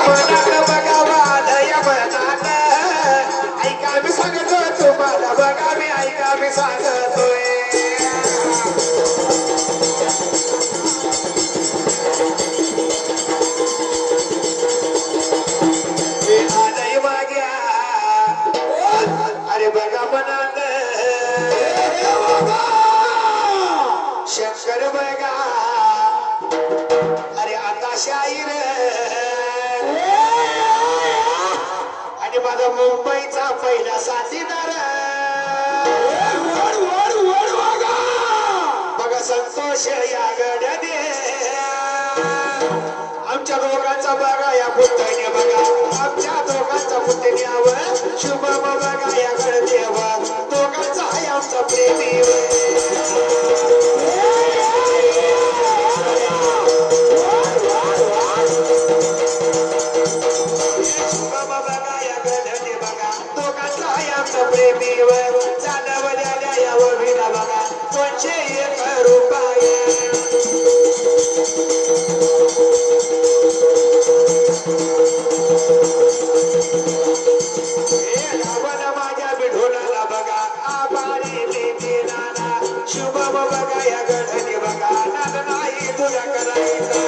मनात बघावा लय मनात ऐका मी सांगतो तुम्हाला बघा मी ऐका मी सांगतोय मी आलय माग्या अरे बघा मनात शंकर बघा अरे आता शाहीर आणि माझा मुंबईचा पहिला साथीदार बघा संतोष या गड्याने आमच्या दोघांचा बघा या पुतण्या बघा आमच्या दोघांचा पुतण्यावर शुभम बघा या गडदेव दोघांचा आहे आमचा प्रेमी प्रेमीवर चालवल्या या वडीला बघा 201 रुपये माझ्या बिढोला बघा आभारी मी नाना शुभम बघा या गढने बघा नाद नाही तुला करायचा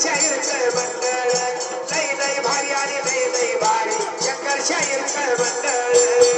शाहीर मंडळ लई लई भारी आणि लई लई भारी शंकर शाहीर मंडळ